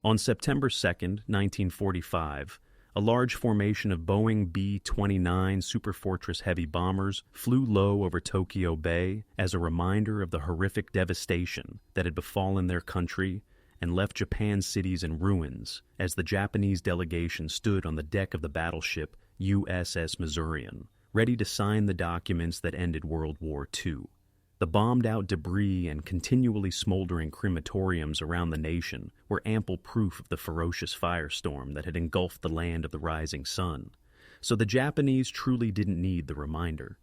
On September 2, 1945, a large formation of Boeing B-29 Superfortress heavy bombers flew low over Tokyo Bay as a reminder of the horrific devastation that had befallen their country and left Japan's cities in ruins as the Japanese delegation stood on the deck of the battleship USS Missourian, ready to sign the documents that ended World War II. The bombed-out debris and continually smoldering crematoriums around the nation were ample proof of the ferocious firestorm that had engulfed the land of the rising sun, so the Japanese truly didn't need the reminder.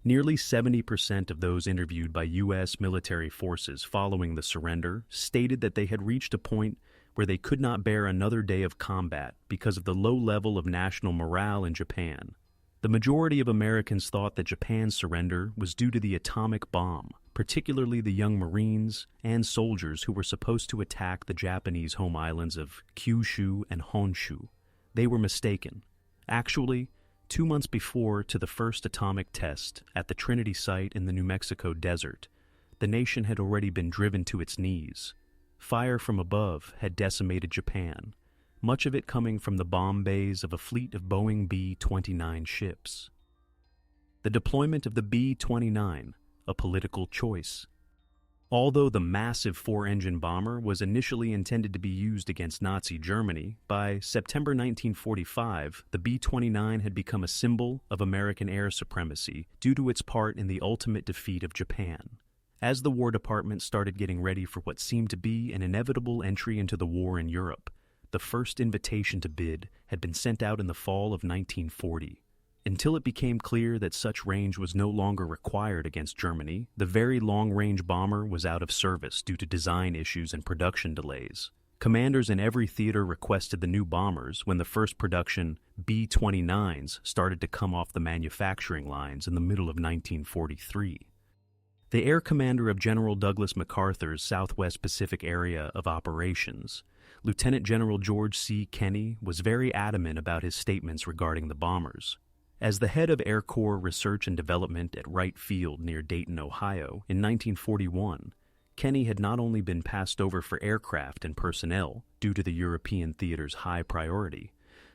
Nearly 70% of those interviewed by U.S. military forces following the surrender stated that they had reached a point where they could not bear another day of combat because of the low level of national morale in Japan. The majority of Americans thought that Japan's surrender was due to the atomic bomb, particularly the young Marines and soldiers who were supposed to attack the Japanese home islands of Kyushu and Honshu. They were mistaken. Actually, 2 months before to the first atomic test at the Trinity site in the New Mexico desert, the nation had already been driven to its knees. Fire from above had decimated Japan, much of it coming from the bomb bays of a fleet of Boeing B-29 ships. The deployment of the B-29, a political choice. Although the massive four-engine bomber was initially intended to be used against Nazi Germany, by September 1945, the B-29 had become a symbol of American air supremacy due to its part in the ultimate defeat of Japan. As the War Department started getting ready for what seemed to be an inevitable entry into the war in Europe, the first invitation to bid had been sent out in the fall of 1940. Until it became clear that such range was no longer required against Germany, the very long-range bomber was out of service due to design issues and production delays. Commanders in every theater requested the new bombers when the first production B-29s started to come off the manufacturing lines in the middle of 1943. The air commander of General Douglas MacArthur's Southwest Pacific Area of Operations, Lieutenant General George C. Kenney, was very adamant about his statements regarding the bombers. As the head of Air Corps Research and Development at Wright Field near Dayton, Ohio, in 1941, Kenney had not only been passed over for aircraft and personnel due to the European theater's high priority,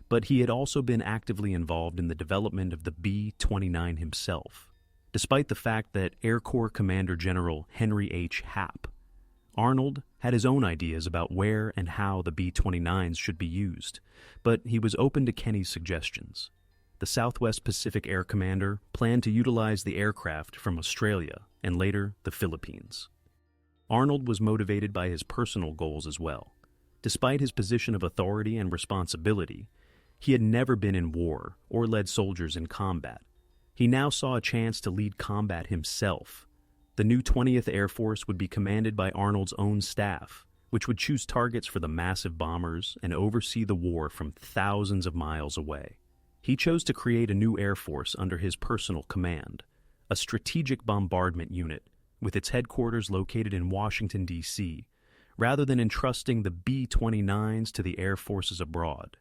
but he had also been actively involved in the development of the B-29 himself. Despite the fact that Air Corps Commander General Henry H. Happ, Arnold had his own ideas about where and how the B-29s should be used, but he was open to Kenney's suggestions. The Southwest Pacific Air Commander planned to utilize the aircraft from Australia and later the Philippines. Arnold was motivated by his personal goals as well. Despite his position of authority and responsibility, he had never been in war or led soldiers in combat. He now saw a chance to lead combat himself. The new 20th Air Force would be commanded by Arnold's own staff, which would choose targets for the massive bombers and oversee the war from thousands of miles away. He chose to create a new Air Force under his personal command, a strategic bombardment unit with its headquarters located in Washington, D.C., rather than entrusting the B-29s to the air forces abroad.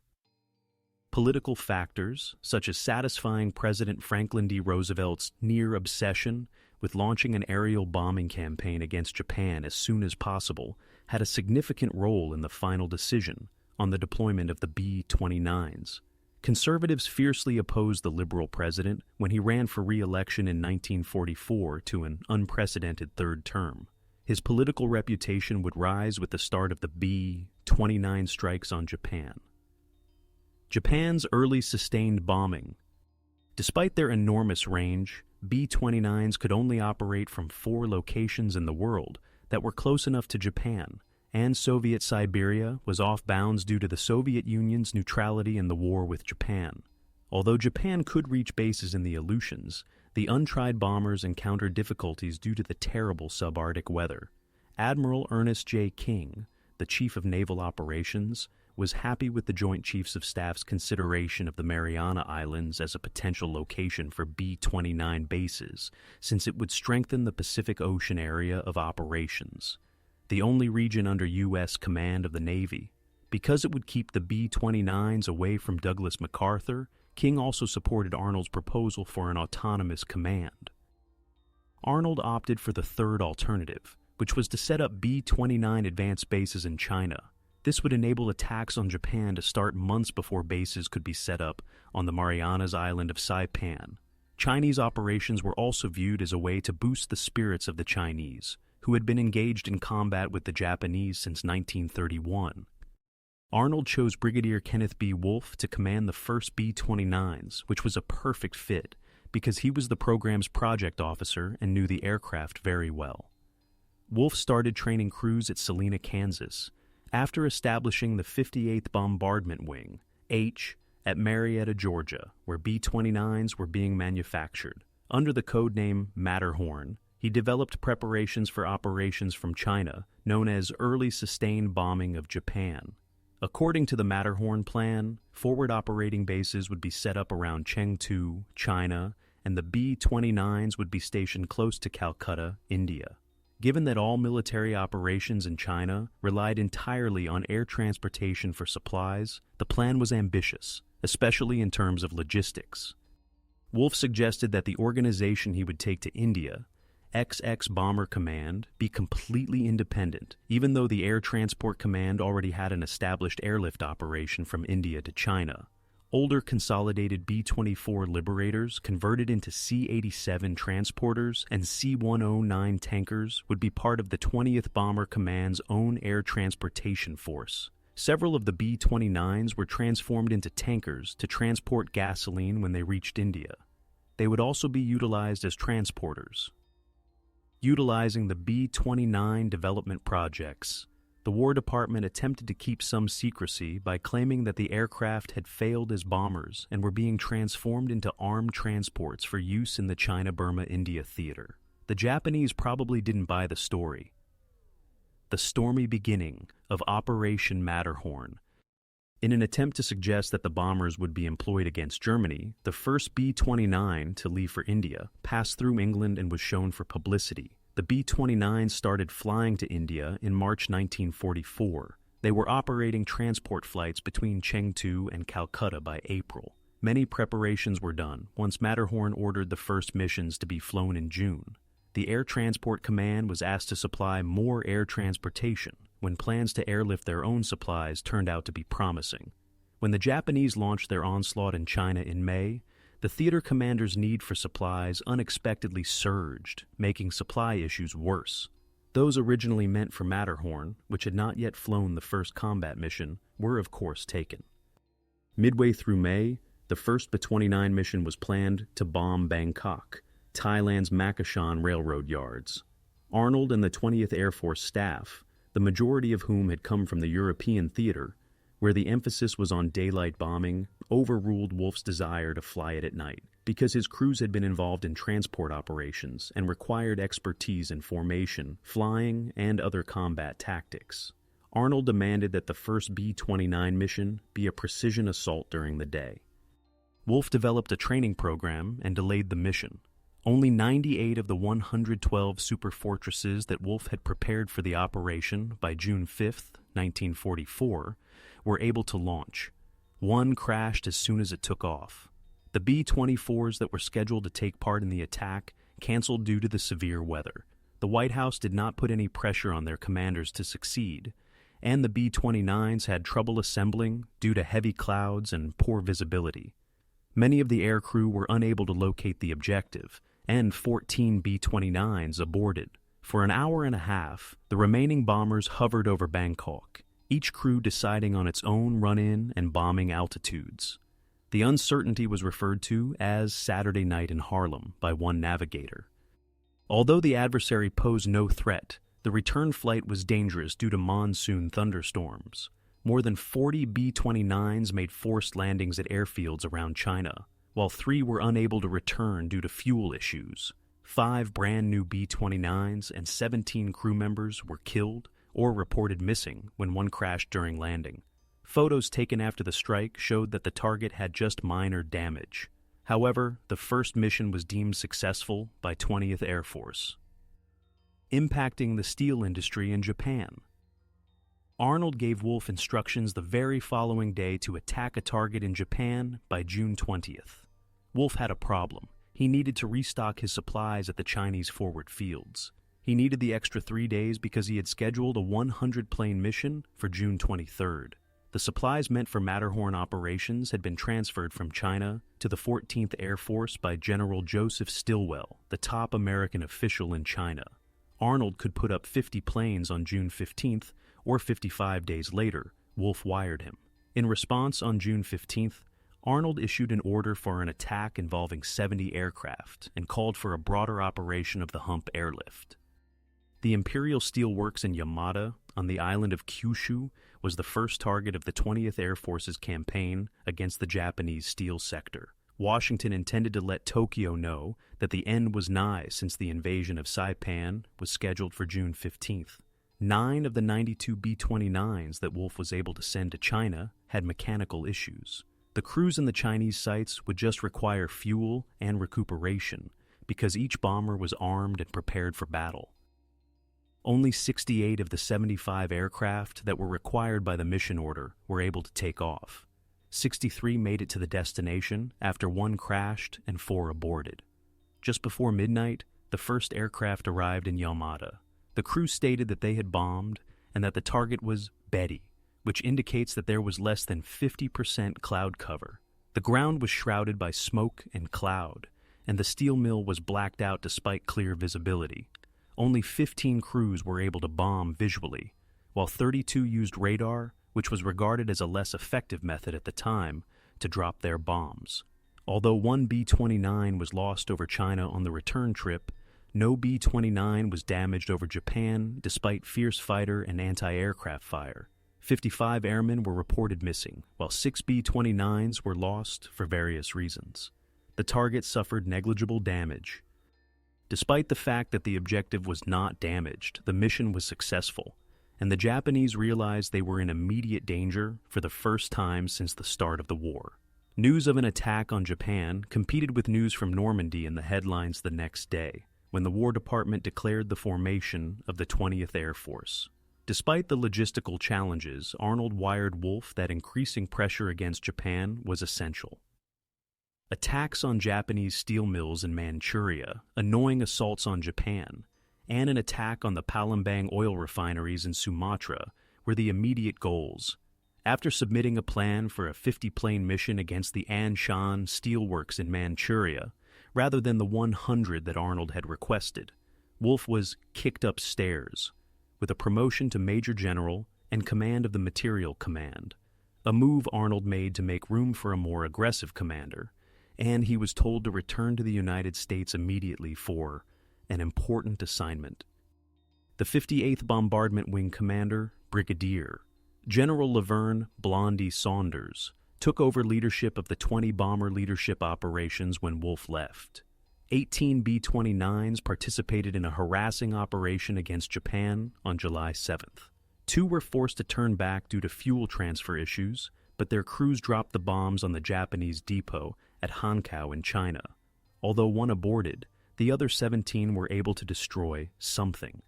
Political factors, such as satisfying President Franklin D. Roosevelt's near obsession with launching an aerial bombing campaign against Japan as soon as possible, had a significant role in the final decision on the deployment of the B-29s. Conservatives fiercely opposed the liberal president when he ran for re-election in 1944 to an unprecedented third term. His political reputation would rise with the start of the B-29 strikes on Japan. Japan's early sustained bombing. Despite their enormous range, B-29s could only operate from 4 locations in the world that were close enough to Japan, and Soviet Siberia was off bounds due to the Soviet Union's neutrality in the war with Japan. Although Japan could reach bases in the Aleutians, the untried bombers encountered difficulties due to the terrible subarctic weather. Admiral Ernest J. King, the Chief of Naval Operations, was happy with the Joint Chiefs of Staff's consideration of the Mariana Islands as a potential location for B-29 bases, since it would strengthen the Pacific Ocean area of operations, the only region under U.S. command of the Navy. Because it would keep the B-29s away from Douglas MacArthur, King also supported Arnold's proposal for an autonomous command. Arnold opted for the third alternative, which was to set up B-29 advanced bases in China, This would enable attacks on Japan to start months before bases could be set up on the Marianas island of Saipan. Chinese operations were also viewed as a way to boost the spirits of the Chinese, who had been engaged in combat with the Japanese since 1931. Arnold chose Brigadier Kenneth B. Wolfe to command the first B-29s, which was a perfect fit because he was the program's project officer and knew the aircraft very well. Wolfe started training crews at Salina, Kansas, after establishing the 58th Bombardment Wing, H, at Marietta, Georgia, where B-29s were being manufactured. Under the code name Matterhorn, he developed preparations for operations from China, known as Early Sustained Bombing of Japan. According to the Matterhorn plan, forward operating bases would be set up around Chengtu, China, and the B-29s would be stationed close to Calcutta, India. Given that all military operations in China relied entirely on air transportation for supplies, the plan was ambitious, especially in terms of logistics. Wolfe suggested that the organization he would take to India, XX Bomber Command, be completely independent, even though the Air Transport Command already had an established airlift operation from India to China. Older consolidated B-24 Liberators converted into C-87 transporters and C-109 tankers would be part of the 20th Bomber Command's own air transportation force. Several of the B-29s were transformed into tankers to transport gasoline when they reached India. They would also be utilized as transporters. Utilizing the B-29 development projects, the War Department attempted to keep some secrecy by claiming that the aircraft had failed as bombers and were being transformed into armed transports for use in the China-Burma-India theater. The Japanese probably didn't buy the story. The stormy beginning of Operation Matterhorn. In an attempt to suggest that the bombers would be employed against Germany, the first B-29 to leave for India passed through England and was shown for publicity. The B-29 started flying to India in March 1944. They were operating transport flights between Chengtu and Calcutta by April. Many preparations were done once Matterhorn ordered the first missions to be flown in June. The Air Transport Command was asked to supply more air transportation when plans to airlift their own supplies turned out to be promising. When the Japanese launched their onslaught in China in May, the theater commander's need for supplies unexpectedly surged, making supply issues worse. Those originally meant for Matterhorn, which had not yet flown the first combat mission, were of course taken. Midway through May, the first B-29 mission was planned to bomb Bangkok, Thailand's Makassan railroad yards. Arnold and the 20th Air Force staff, the majority of whom had come from the European theater, where the emphasis was on daylight bombing, overruled Wolfe's desire to fly it at night, because his crews had been involved in transport operations and required expertise in formation, flying, and other combat tactics. Arnold demanded that the first B-29 mission be a precision assault during the day. Wolfe developed a training program and delayed the mission. Only 98 of the 112 superfortresses that Wolfe had prepared for the operation by June 5, 1944, were able to launch. One crashed as soon as it took off. The B-24s that were scheduled to take part in the attack canceled due to the severe weather. The White House did not put any pressure on their commanders to succeed, and the B-29s had trouble assembling due to heavy clouds and poor visibility. Many of the aircrew were unable to locate the objective, and 14 B-29s aborted. For an hour and a half, the remaining bombers hovered over Bangkok, each crew deciding on its own run-in and bombing altitudes. The uncertainty was referred to as Saturday Night in Harlem by one navigator. Although the adversary posed no threat, the return flight was dangerous due to monsoon thunderstorms. More than 40 B-29s made forced landings at airfields around China, while 3 were unable to return due to fuel issues. 5 brand-new B-29s and 17 crew members were killed or reported missing when one crashed during landing. Photos taken after the strike showed that the target had just minor damage. However, the first mission was deemed successful by 20th Air Force. Impacting the steel industry in Japan. Arnold gave Wolfe instructions the very following day to attack a target in Japan by June 20th. Wolfe had a problem. He needed to restock his supplies at the Chinese forward fields. He needed the extra 3 days because he had scheduled a 100-plane mission for June 23rd. The supplies meant for Matterhorn operations had been transferred from China to the 14th Air Force by General Joseph Stilwell, the top American official in China. Arnold could put up 50 planes on June 15th or 55 days later, Wolf wired him. In response, on June 15th, Arnold issued an order for an attack involving 70 aircraft and called for a broader operation of the Hump airlift. The Imperial Steel Works in Yamada, on the island of Kyushu, was the first target of the 20th Air Force's campaign against the Japanese steel sector. Washington intended to let Tokyo know that the end was nigh since the invasion of Saipan was scheduled for June 15th. 9 of the 92 B-29s that Wolf was able to send to China had mechanical issues. The crews in the Chinese sites would just require fuel and recuperation because each bomber was armed and prepared for battle. Only 68 of the 75 aircraft that were required by the mission order were able to take off. 63 made it to the destination after 1 crashed and 4 aborted. Just before midnight, the first aircraft arrived in Yamada. The crew stated that they had bombed and that the target was Betty, which indicates that there was less than 50% cloud cover. The ground was shrouded by smoke and cloud, and the steel mill was blacked out despite clear visibility. Only 15 crews were able to bomb visually, while 32 used radar, which was regarded as a less effective method at the time, to drop their bombs. Although 1 B-29 was lost over China on the return trip, no B-29 was damaged over Japan despite fierce fighter and anti-aircraft fire. 55 airmen were reported missing, while 6 B-29s were lost for various reasons. The target suffered negligible damage. Despite the fact that the objective was not damaged, the mission was successful, and the Japanese realized they were in immediate danger for the first time since the start of the war. News of an attack on Japan competed with news from Normandy in the headlines the next day, when the War Department declared the formation of the 20th Air Force. Despite the logistical challenges, Arnold wired Wolf that increasing pressure against Japan was essential. Attacks on Japanese steel mills in Manchuria, annoying assaults on Japan, and an attack on the Palembang oil refineries in Sumatra were the immediate goals. After submitting a plan for a 50-plane mission against the Anshan Steel Works in Manchuria, rather than the 100 that Arnold had requested, Wolf was kicked upstairs, with a promotion to Major General and command of the Material Command, a move Arnold made to make room for a more aggressive commander, and he was told to return to the United States immediately for an important assignment. The 58th Bombardment Wing commander, Brigadier General Laverne Blondie Saunders, took over leadership of the 20 bomber leadership operations when Wolf left. 18 B-29s participated in a harassing operation against Japan on July 7th. 2 were forced to turn back due to fuel transfer issues, but their crews dropped the bombs on the Japanese depot at Hankow in China. Although 1 aborted, the other 17 were able to destroy something.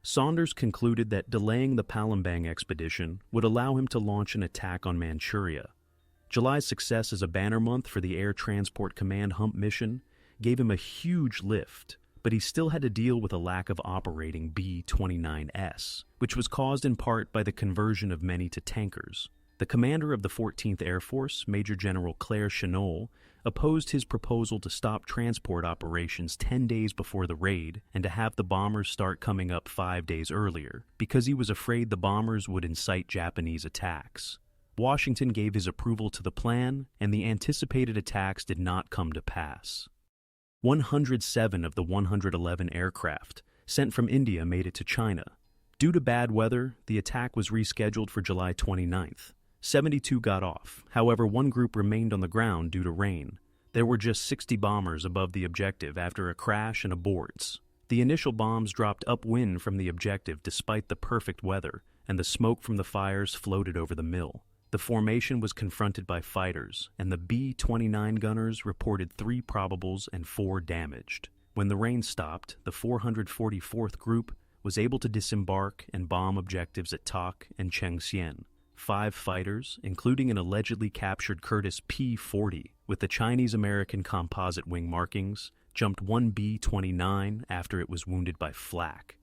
Saunders concluded that delaying the Palembang expedition would allow him to launch an attack on Manchuria. July's success as a banner month for the Air Transport Command Hump mission gave him a huge lift, but he still had to deal with a lack of operating B-29S, which was caused in part by the conversion of many to tankers. The commander of the 14th Air Force, Major General Claire Chennault, opposed his proposal to stop transport operations 10 days before the raid and to have the bombers start coming up 5 days earlier, because he was afraid the bombers would incite Japanese attacks. Washington gave his approval to the plan, and the anticipated attacks did not come to pass. 107 of the 111 aircraft sent from India made it to China. Due to bad weather, the attack was rescheduled for July 29th. 72 got off. However, 1 group remained on the ground due to rain. There were just 60 bombers above the objective after a crash and aborts. The initial bombs dropped upwind from the objective despite the perfect weather, and the smoke from the fires floated over the mill. The formation was confronted by fighters, and the B-29 gunners reported 3 probables and 4 damaged. When the rain stopped, the 444th Group was able to disembark and bomb objectives at Tak and Chengxian. 5 fighters, including an allegedly captured Curtis P-40 with the Chinese-American composite wing markings, jumped one B-29 after it was wounded by flak.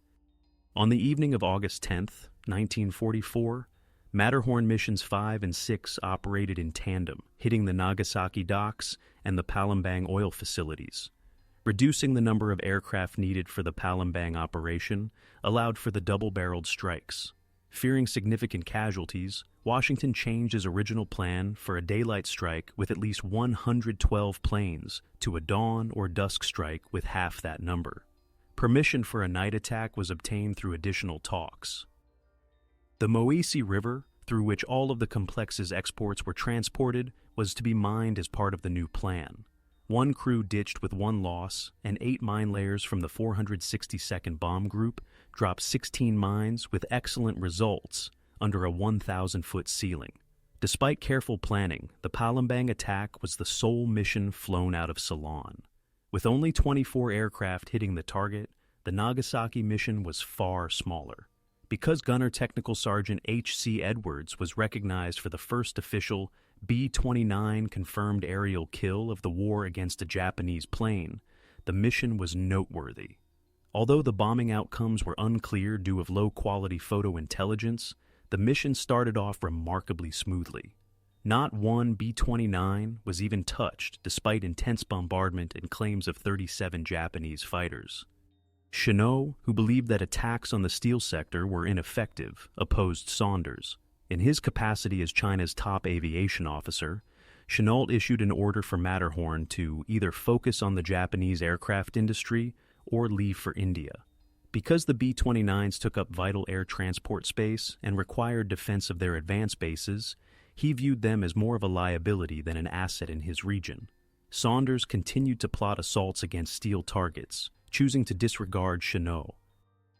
On the evening of August 10, 1944, Matterhorn missions 5 and 6 operated in tandem, hitting the Nagasaki docks and the Palembang oil facilities. Reducing the number of aircraft needed for the Palembang operation allowed for the double-barreled strikes. Fearing significant casualties, Washington changed his original plan for a daylight strike with at least 112 planes to a dawn or dusk strike with half that number. Permission for a night attack was obtained through additional talks. The Moesi River, through which all of the complex's exports were transported, was to be mined as part of the new plan. One crew ditched with one loss, and 8 mine layers from the 462nd Bomb Group dropped 16 mines with excellent results under a 1,000-foot ceiling. Despite careful planning, the Palembang attack was the sole mission flown out of Ceylon. With only 24 aircraft hitting the target, the Nagasaki mission was far smaller. Because Gunner Technical Sergeant H.C. Edwards was recognized for the first official B-29 confirmed aerial kill of the war against a Japanese plane, the mission was noteworthy. Although the bombing outcomes were unclear due to low-quality photo intelligence, the mission started off remarkably smoothly. Not one B-29 was even touched despite intense bombardment and claims of 37 Japanese fighters. Chennault, who believed that attacks on the steel sector were ineffective, opposed Saunders. In his capacity as China's top aviation officer, Chennault issued an order for Matterhorn to either focus on the Japanese aircraft industry or leave for India. Because the B-29s took up vital air transport space and required defense of their advance bases, he viewed them as more of a liability than an asset in his region. Saunders continued to plot assaults against steel targets, choosing to disregard Chennault.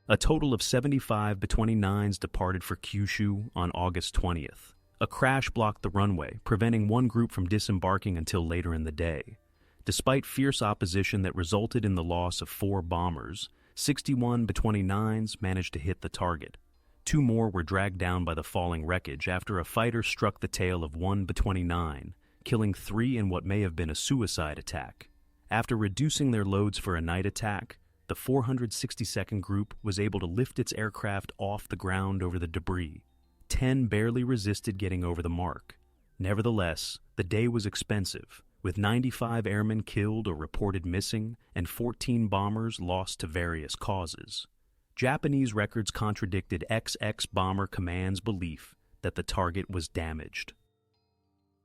A total of 75 B-29s departed for Kyushu on August 20th. A crash blocked the runway, preventing one group from disembarking until later in the day. Despite fierce opposition that resulted in the loss of 4 bombers, 61 B-29s managed to hit the target. 2 more were dragged down by the falling wreckage after a fighter struck the tail of one B-29, killing 3 in what may have been a suicide attack. After reducing their loads for a night attack, the 462nd Group was able to lift its aircraft off the ground over the debris. 10 barely resisted getting over the mark. Nevertheless, the day was expensive, with 95 airmen killed or reported missing and 14 bombers lost to various causes. Japanese records contradicted XX Bomber Command's belief that the target was damaged.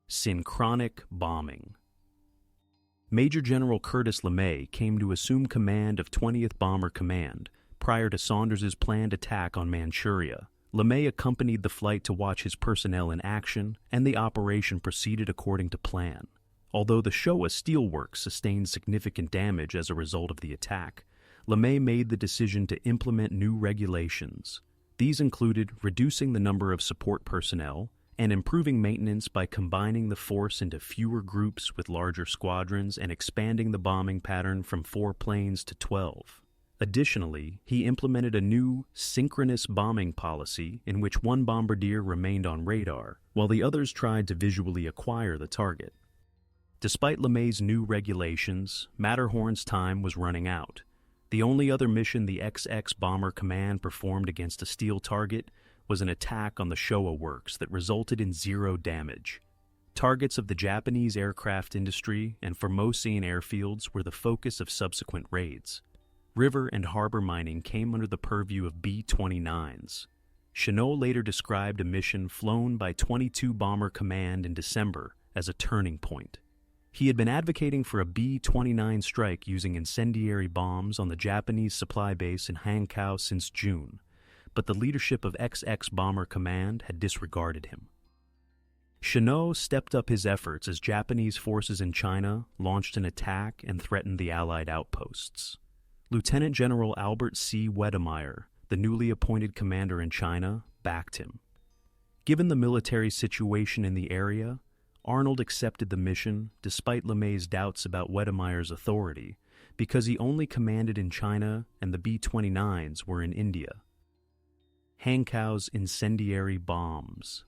Synchronic bombing. Major General Curtis LeMay came to assume command of 20th Bomber Command prior to Saunders's planned attack on Manchuria. LeMay accompanied the flight to watch his personnel in action, and the operation proceeded according to plan. Although the Showa steelworks sustained significant damage as a result of the attack, LeMay made the decision to implement new regulations. These included reducing the number of support personnel and improving maintenance by combining the force into fewer groups with larger squadrons and expanding the bombing pattern from 4 planes to 12. Additionally, he implemented a new synchronous bombing policy in which one bombardier remained on radar, while the others tried to visually acquire the target. Despite LeMay's new regulations, Matterhorn's time was running out. The only other mission the XX Bomber Command performed against a steel target was an attack on the Showa works that resulted in 0 damage. Targets of the Japanese aircraft industry and Formosian airfields were the focus of subsequent raids. River and harbor mining came under the purview of B-29s. Chennault later described a mission flown by 22 Bomber Command in December as a turning point. He had been advocating for a B-29 strike using incendiary bombs on the Japanese supply base in Hankow since June, but the leadership of XX Bomber Command had disregarded him. Chennault stepped up his efforts as Japanese forces in China launched an attack and threatened the Allied outposts. Lieutenant General Albert C. Wedemeyer, the newly appointed commander in China, backed him. Given the military situation in the area, Arnold accepted the mission despite LeMay's doubts about Wedemeyer's authority, because he only commanded in China and the B-29s were in India. Hankow's incendiary bombs.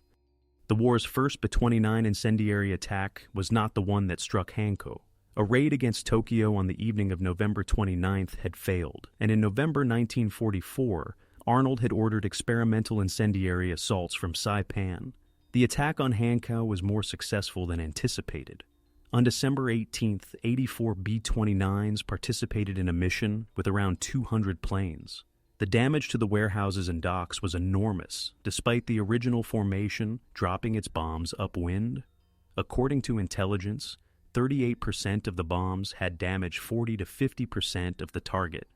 The war's first B-29 incendiary attack was not the one that struck Hankow. A raid against Tokyo on the evening of November 29th had failed, and in November 1944, Arnold had ordered experimental incendiary assaults from Saipan. The attack on Hankow was more successful than anticipated. On December 18th, 84 B-29s participated in a mission with around 200 planes. The damage to the warehouses and docks was enormous, despite the original formation dropping its bombs upwind. According to intelligence, 38% of the bombs had damaged 40 to 50% of the target.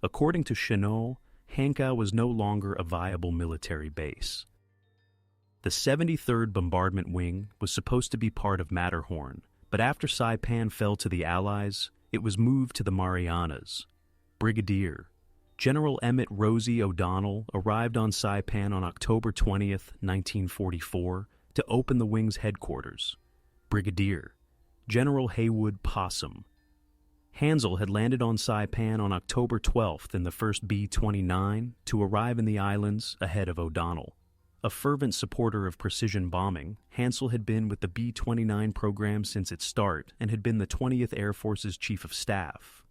According to Shuttle, Hankow was no longer a viable military base. The 73rd Bombardment Wing was supposed to be part of Matterhorn, but after Saipan fell to the Allies, it was moved to the Marianas. Brigadier General Emmett Rosie O'Donnell arrived on Saipan on October 20th, 1944, to open the wing's headquarters. Brigadier General Haywood Possum. Hansel had landed on Saipan on October 12th in the first B-29 to arrive in the islands ahead of O'Donnell. A fervent supporter of precision bombing, Hansel had been with the B-29 program since its start and had been the 20th Air Force's Chief of Staff.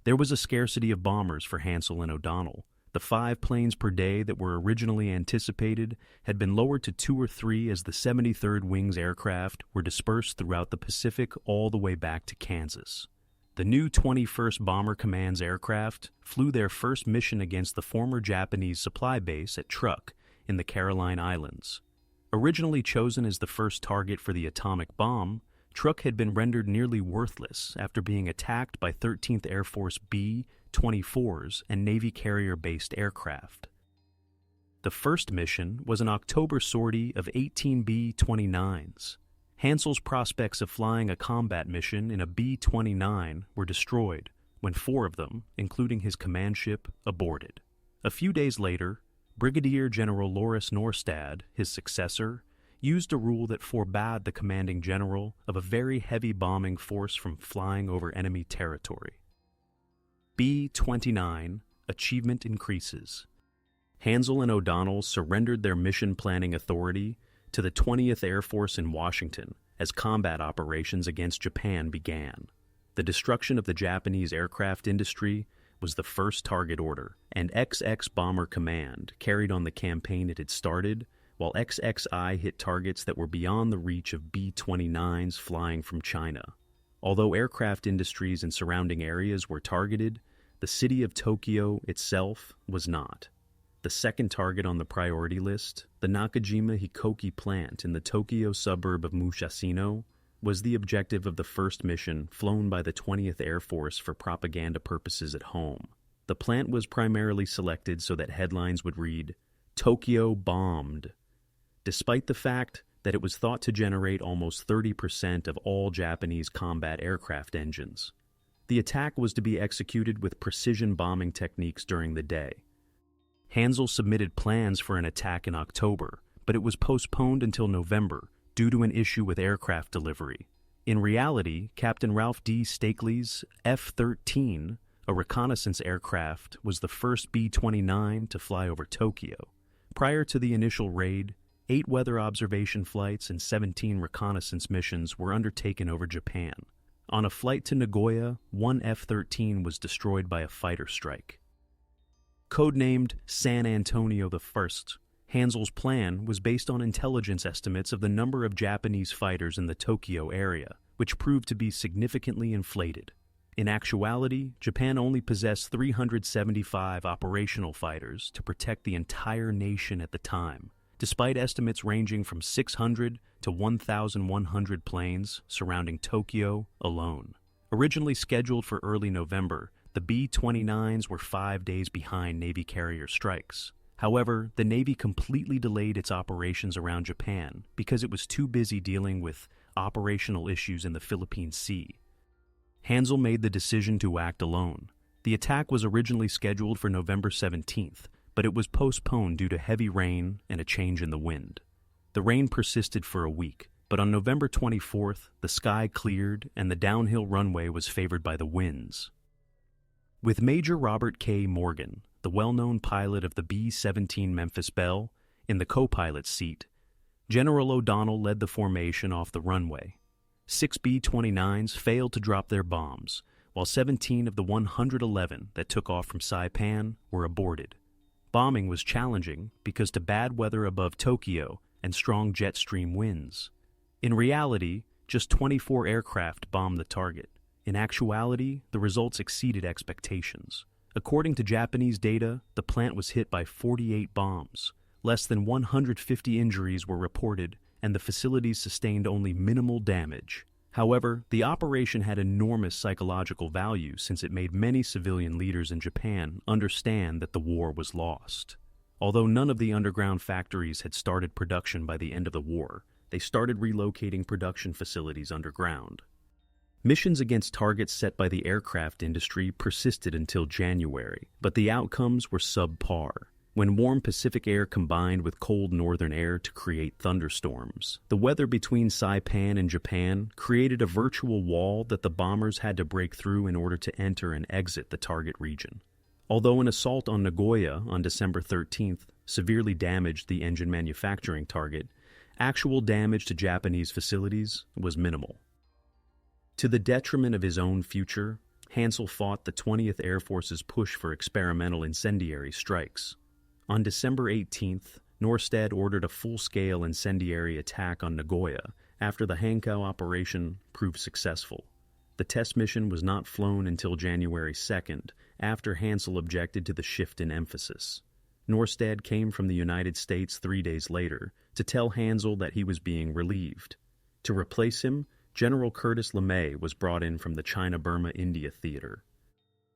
There was a scarcity of bombers for Hansel and O'Donnell. The 5 planes per day that were originally anticipated had been lowered to 2 or 3 as the 73rd Wing's aircraft were dispersed throughout the Pacific all the way back to Kansas. The new 21st Bomber Command's aircraft flew their first mission against the former Japanese supply base at Truk in the Caroline Islands. Originally chosen as the first target for the atomic bomb, Truk had been rendered nearly worthless after being attacked by 13th Air Force B-24s and Navy carrier-based aircraft. The first mission was an October sortie of 18 B-29s. Hansel's prospects of flying a combat mission in a B-29 were destroyed when 4 of them, including his command ship, aborted. A few days later, Brigadier General Loris Norstad, his successor, used a rule that forbade the commanding general of a very heavy bombing force from flying over enemy territory. B-29 achievement increases. Hansel and O'Donnell surrendered their mission planning authority to the 20th Air Force in Washington as combat operations against Japan began. The destruction of the Japanese aircraft industry was the first target order, and XX Bomber Command carried on the campaign it had started, while XXI hit targets that were beyond the reach of B-29s flying from China. Although aircraft industries in surrounding areas were targeted, the city of Tokyo itself was not. The second target on the priority list, the Nakajima Hikoki plant in the Tokyo suburb of Mushashino, was the objective of the first mission flown by the 20th Air Force for propaganda purposes at home. The plant was primarily selected so that headlines would read, "Tokyo bombed," despite the fact that it was thought to generate almost 30% of all Japanese combat aircraft engines. The attack was to be executed with precision bombing techniques during the day. Hansel submitted plans for an attack in October, but it was postponed until November due to an issue with aircraft delivery. In reality, Captain Ralph D. Stakely's F-13, a reconnaissance aircraft, was the first B-29 to fly over Tokyo. Prior to the initial raid, 8 weather observation flights and 17 reconnaissance missions were undertaken over Japan. On a flight to Nagoya, 1 F-13 was destroyed by a fighter strike. Codenamed San Antonio I, Hansel's plan was based on intelligence estimates of the number of Japanese fighters in the Tokyo area, which proved to be significantly inflated. In actuality, Japan only possessed 375 operational fighters to protect the entire nation at the time, despite estimates ranging from 600 to 1,100 planes surrounding Tokyo alone. Originally scheduled for early November, the B-29s were 5 days behind Navy carrier strikes. However, the Navy completely delayed its operations around Japan because it was too busy dealing with operational issues in the Philippine Sea. Hansel made the decision to act alone. The attack was originally scheduled for November 17th, but it was postponed due to heavy rain and a change in the wind. The rain persisted for a week, but on November 24th, the sky cleared and the downhill runway was favored by the winds. With Major Robert K. Morgan, the well-known pilot of the B-17 Memphis Belle, in the co-pilot's seat, General O'Donnell led the formation off the runway. 6 B-29s failed to drop their bombs, while 17 of the 111 that took off from Saipan were aborted. Bombing was challenging because to bad weather above Tokyo and strong jet stream winds. In reality, just 24 aircraft bombed the target. In actuality, the results exceeded expectations. According to Japanese data, the plant was hit by 48 bombs. Less than 150 injuries were reported, and the facilities sustained only minimal damage. However, the operation had enormous psychological value since it made many civilian leaders in Japan understand that the war was lost. Although none of the underground factories had started production by the end of the war, they started relocating production facilities underground. Missions against targets set by the aircraft industry persisted until January, but the outcomes were subpar. When warm Pacific air combined with cold northern air to create thunderstorms, the weather between Saipan and Japan created a virtual wall that the bombers had to break through in order to enter and exit the target region. Although an assault on Nagoya on December 13th severely damaged the engine manufacturing target, actual damage to Japanese facilities was minimal. To the detriment of his own future, Hansel fought the 20th Air Force's push for experimental incendiary strikes. On December 18th, Norstad ordered a full-scale incendiary attack on Nagoya after the Hankou operation proved successful. The test mission was not flown until January 2nd, after Hansel objected to the shift in emphasis. Norstad came from the United States 3 days later to tell Hansel that he was being relieved. To replace him, General Curtis LeMay was brought in from the China-Burma-India theater.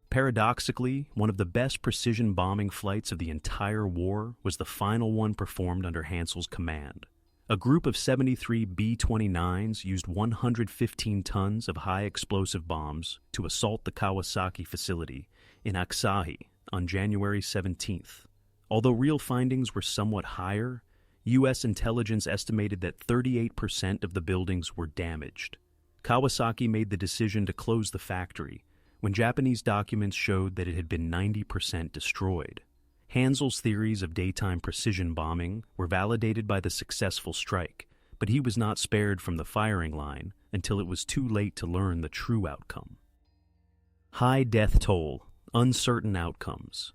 Paradoxically, one of the best precision bombing flights of the entire war was the final one performed under Hansel's command. A group of 73 B-29s used 115 tons of high-explosive bombs to assault the Kawasaki facility in Asahi on January 17th. Although real findings were somewhat higher, U.S. intelligence estimated that 38% of the buildings were damaged. Kawasaki made the decision to close the factory, when Japanese documents showed that it had been 90% destroyed. Hansel's theories of daytime precision bombing were validated by the successful strike, but he was not spared from the firing line until it was too late to learn the true outcome. High death toll, uncertain outcomes.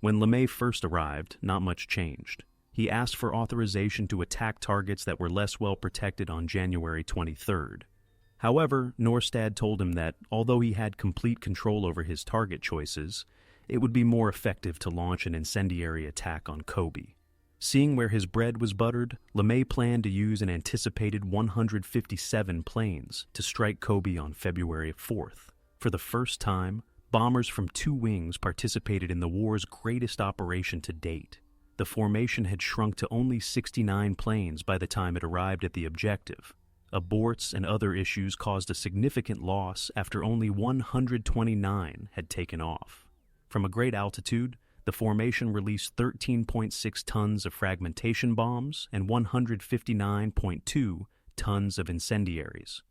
When LeMay first arrived, not much changed. He asked for authorization to attack targets that were less well protected on January 23rd. However, Norstad told him that, although he had complete control over his target choices, it would be more effective to launch an incendiary attack on Kobe. Seeing where his bread was buttered, LeMay planned to use an anticipated 157 planes to strike Kobe on February 4th. For the first time, bombers from 2 wings participated in the war's greatest operation to date. The formation had shrunk to only 69 planes by the time it arrived at the objective. Aborts and other issues caused a significant loss after only 129 had taken off. From a great altitude, the formation released 13.6 tons of fragmentation bombs and 159.2 tons of incendiaries.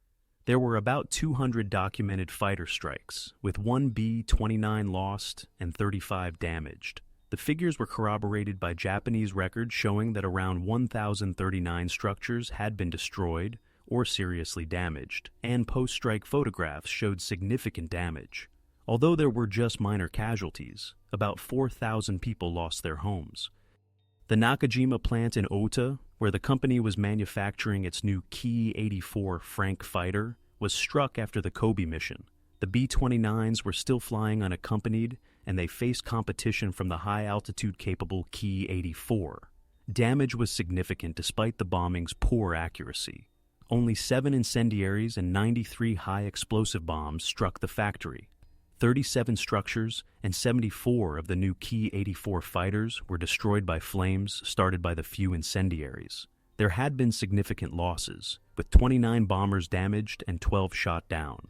There were about 200 documented fighter strikes, with 1 B-29 lost and 35 damaged. The figures were corroborated by Japanese records showing that around 1,039 structures had been destroyed or seriously damaged, and post-strike photographs showed significant damage. Although there were just minor casualties, about 4,000 people lost their homes. The Nakajima plant in Ota, where the company was manufacturing its new Ki-84 Frank fighter, was struck after the Kobe mission. The B-29s were still flying unaccompanied, and they faced competition from the high-altitude-capable Ki-84. Damage was significant despite the bombing's poor accuracy. Only 7 incendiaries and 93 high-explosive bombs struck the factory. 37 structures and 74 of the new Ki-84 fighters were destroyed by flames started by the few incendiaries. There had been significant losses, with 29 bombers damaged and 12 shot down.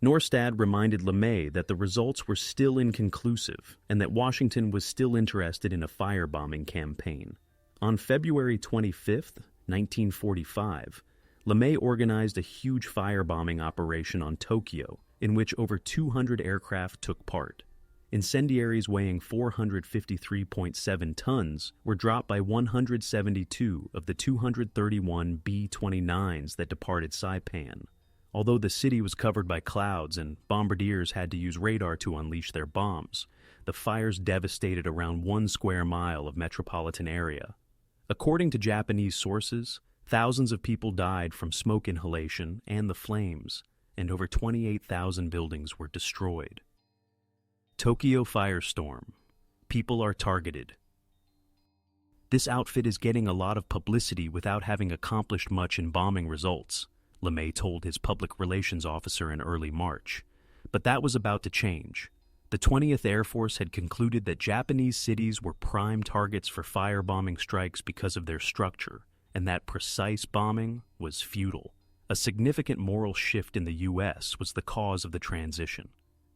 Norstad reminded LeMay that the results were still inconclusive and that Washington was still interested in a firebombing campaign. On February 25, 1945, LeMay organized a huge firebombing operation on Tokyo, in which over 200 aircraft took part. Incendiaries weighing 453.7 tons were dropped by 172 of the 231 B-29s that departed Saipan. Although the city was covered by clouds and bombardiers had to use radar to unleash their bombs, the fires devastated around 1 square mile of metropolitan area. According to Japanese sources, thousands of people died from smoke inhalation and the flames, and over 28,000 buildings were destroyed. Tokyo firestorm. People are targeted. This outfit is getting a lot of publicity without having accomplished much in bombing results, LeMay told his public relations officer in early March. But that was about to change. The 20th Air Force had concluded that Japanese cities were prime targets for firebombing strikes because of their structure, and that precise bombing was futile. A significant moral shift in the U.S. was the cause of the transition.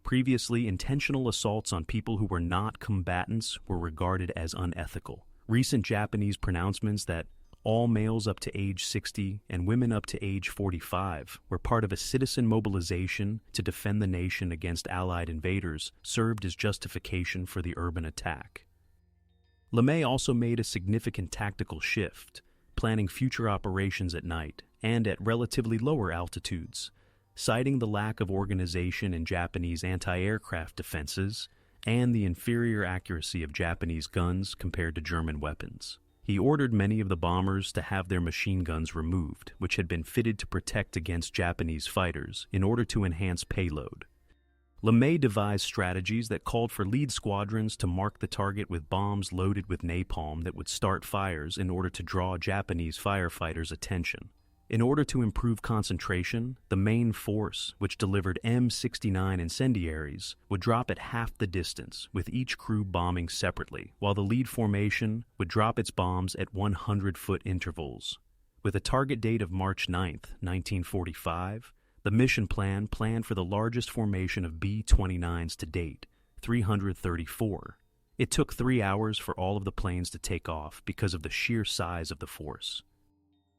Previously, intentional assaults on people who were not combatants were regarded as unethical. Recent Japanese pronouncements that all males up to age 60 and women up to age 45 were part of a citizen mobilization to defend the nation against Allied invaders served as justification for the urban attack. LeMay also made a significant tactical shift, planning future operations at night and at relatively lower altitudes, citing the lack of organization in Japanese anti-aircraft defenses and the inferior accuracy of Japanese guns compared to German weapons. He ordered many of the bombers to have their machine guns removed, which had been fitted to protect against Japanese fighters, in order to enhance payload. LeMay devised strategies that called for lead squadrons to mark the target with bombs loaded with napalm that would start fires in order to draw Japanese firefighters' attention. In order to improve concentration, the main force, which delivered M69 incendiaries, would drop at half the distance, with each crew bombing separately, while the lead formation would drop its bombs at 100-foot intervals. With a target date of March 9, 1945, the mission plan planned for the largest formation of B-29s to date, 334. It took 3 hours for all of the planes to take off because of the sheer size of the force.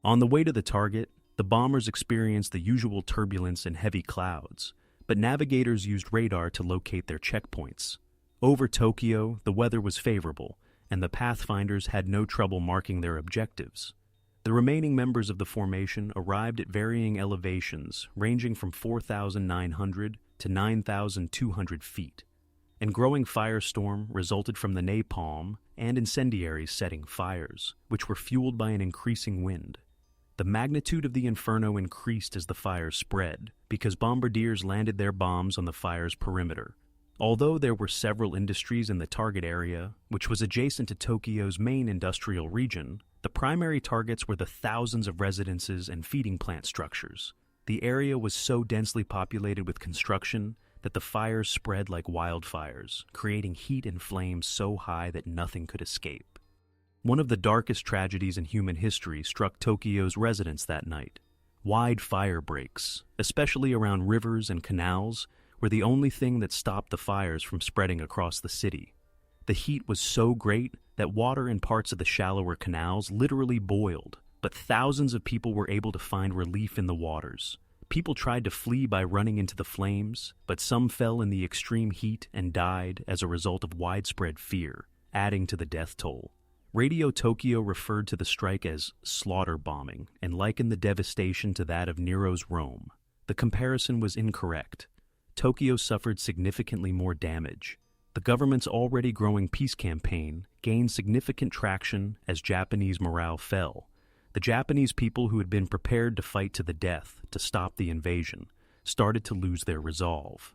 On the way to the target, the bombers experienced the usual turbulence and heavy clouds, but navigators used radar to locate their checkpoints. Over Tokyo, the weather was favorable, and the pathfinders had no trouble marking their objectives. The remaining members of the formation arrived at varying elevations, ranging from 4,900 to 9,200 feet. And growing firestorm resulted from the napalm and incendiaries setting fires, which were fueled by an increasing wind. The magnitude of the inferno increased as the fires spread, because bombardiers landed their bombs on the fire's perimeter. Although there were several industries in the target area, which was adjacent to Tokyo's main industrial region, the primary targets were the thousands of residences and feeding plant structures. The area was so densely populated with construction that the fires spread like wildfires, creating heat and flames so high that nothing could escape. One of the darkest tragedies in human history struck Tokyo's residents that night. Wide fire breaks, especially around rivers and canals, were the only thing that stopped the fires from spreading across the city. The heat was so great that water in parts of the shallower canals literally boiled, but thousands of people were able to find relief in the waters. People tried to flee by running into the flames, but some fell in the extreme heat and died as a result of widespread fear, adding to the death toll. Radio Tokyo referred to the strike as slaughter bombing and likened the devastation to that of Nero's Rome. The comparison was incorrect. Tokyo suffered significantly more damage. The government's already growing peace campaign gained significant traction as Japanese morale fell. The Japanese people who had been prepared to fight to the death to stop the invasion started to lose their resolve.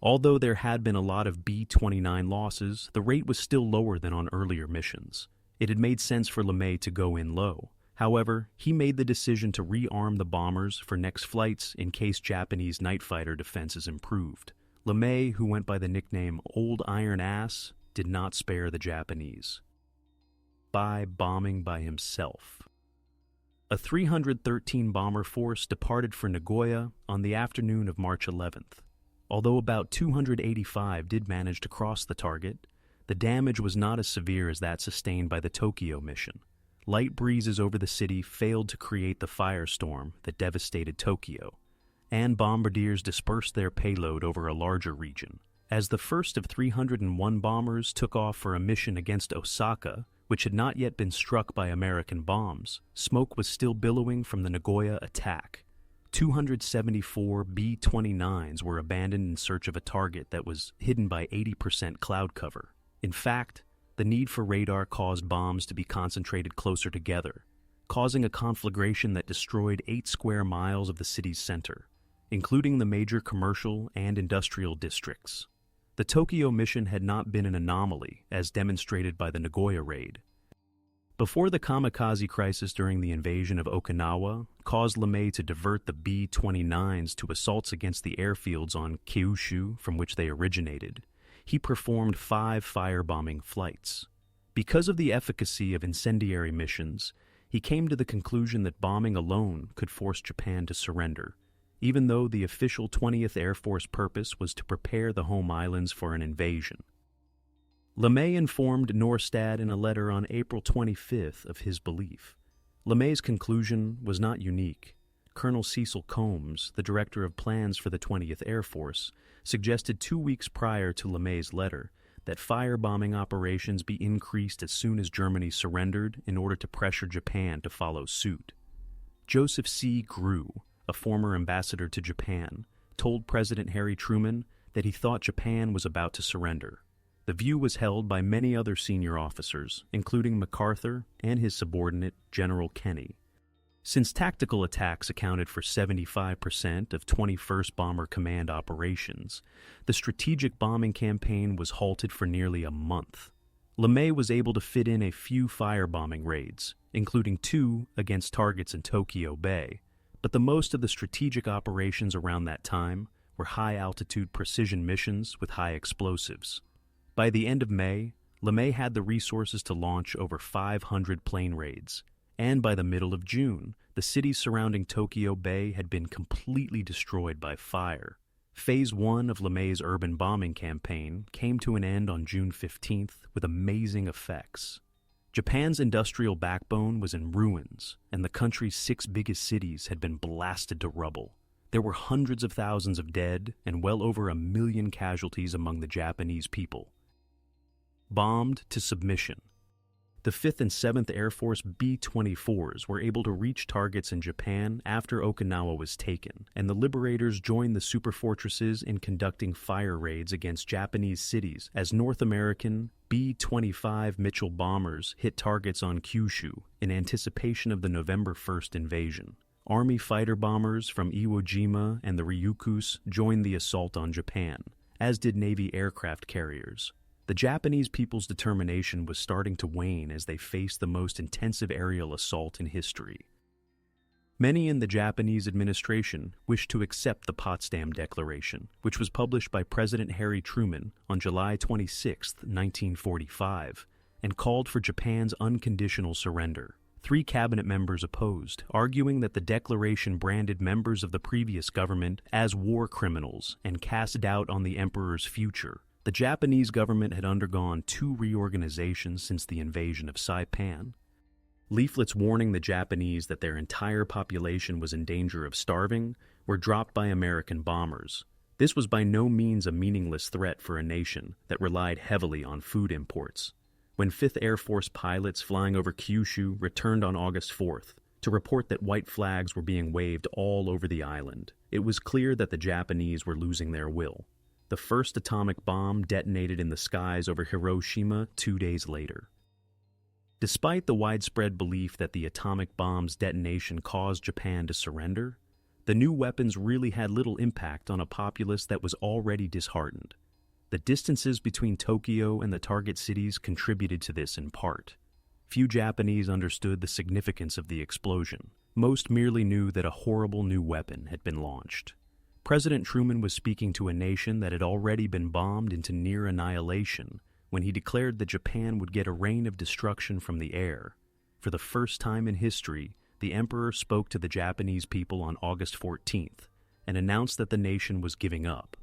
Although there had been a lot of B-29 losses, the rate was still lower than on earlier missions. It had made sense for LeMay to go in low. However, he made the decision to rearm the bombers for next flights in case Japanese night fighter defenses improved. LeMay, who went by the nickname Old Iron Ass, did not spare the Japanese by bombing by himself. A 313 bomber force departed for Nagoya on the afternoon of March 11th. Although about 285 did manage to cross the target, the damage was not as severe as that sustained by the Tokyo mission. Light breezes over the city failed to create the firestorm that devastated Tokyo, and bombardiers dispersed their payload over a larger region. As the first of 301 bombers took off for a mission against Osaka, which had not yet been struck by American bombs, smoke was still billowing from the Nagoya attack. 274 B-29s were abandoned in search of a target that was hidden by 80% cloud cover. In fact, the need for radar caused bombs to be concentrated closer together, causing a conflagration that destroyed 8 square miles of the city's center, including the major commercial and industrial districts. The Tokyo mission had not been an anomaly, as demonstrated by the Nagoya raid. Before the kamikaze crisis during the invasion of Okinawa caused LeMay to divert the B-29s to assaults against the airfields on Kyushu, from which they originated, he performed 5 firebombing flights. Because of the efficacy of incendiary missions, he came to the conclusion that bombing alone could force Japan to surrender, even though the official 20th Air Force purpose was to prepare the home islands for an invasion. LeMay informed Norstad in a letter on April 25th of his belief. LeMay's conclusion was not unique. Colonel Cecil Combs, the director of plans for the 20th Air Force, suggested 2 weeks prior to LeMay's letter that firebombing operations be increased as soon as Germany surrendered in order to pressure Japan to follow suit. Joseph C. Grew, a former ambassador to Japan, told President Harry Truman that he thought Japan was about to surrender. The view was held by many other senior officers, including MacArthur and his subordinate, General Kenny. Since tactical attacks accounted for 75% of 21st Bomber Command operations, the strategic bombing campaign was halted for nearly a month. LeMay was able to fit in a few firebombing raids, including 2 against targets in Tokyo Bay, but the most of the strategic operations around that time were high-altitude precision missions with high explosives. By the end of May, LeMay had the resources to launch over 500 plane raids, and by the middle of June, the cities surrounding Tokyo Bay had been completely destroyed by fire. Phase 1 of LeMay's urban bombing campaign came to an end on June 15th with amazing effects. Japan's industrial backbone was in ruins, and the country's 6 biggest cities had been blasted to rubble. There were hundreds of thousands of dead and well over 1 million casualties among the Japanese people. Bombed to submission. The 5th and 7th Air Force B-24s were able to reach targets in Japan after Okinawa was taken, and the liberators joined the superfortresses in conducting fire raids against Japanese cities as North American B-25 Mitchell bombers hit targets on Kyushu in anticipation of the November 1st invasion. Army fighter bombers from Iwo Jima and the Ryukyus joined the assault on Japan, as did Navy aircraft carriers. The Japanese people's determination was starting to wane as they faced the most intensive aerial assault in history. Many in the Japanese administration wished to accept the Potsdam Declaration, which was published by President Harry Truman on July 26, 1945, and called for Japan's unconditional surrender. 3 cabinet members opposed, arguing that the declaration branded members of the previous government as war criminals and cast doubt on the emperor's future. The Japanese government had undergone 2 reorganizations since the invasion of Saipan. Leaflets warning the Japanese that their entire population was in danger of starving were dropped by American bombers. This was by no means a meaningless threat for a nation that relied heavily on food imports. When 5th Air Force pilots flying over Kyushu returned on August 4th to report that white flags were being waved all over the island, it was clear that the Japanese were losing their will. The first atomic bomb detonated in the skies over Hiroshima 2 days later. Despite the widespread belief that the atomic bomb's detonation caused Japan to surrender, the new weapons really had little impact on a populace that was already disheartened. The distances between Tokyo and the target cities contributed to this in part. Few Japanese understood the significance of the explosion. Most merely knew that a horrible new weapon had been launched. President Truman was speaking to a nation that had already been bombed into near annihilation when he declared that Japan would get a rain of destruction from the air. For the first time in history, the emperor spoke to the Japanese people on August 14th and announced that the nation was giving up.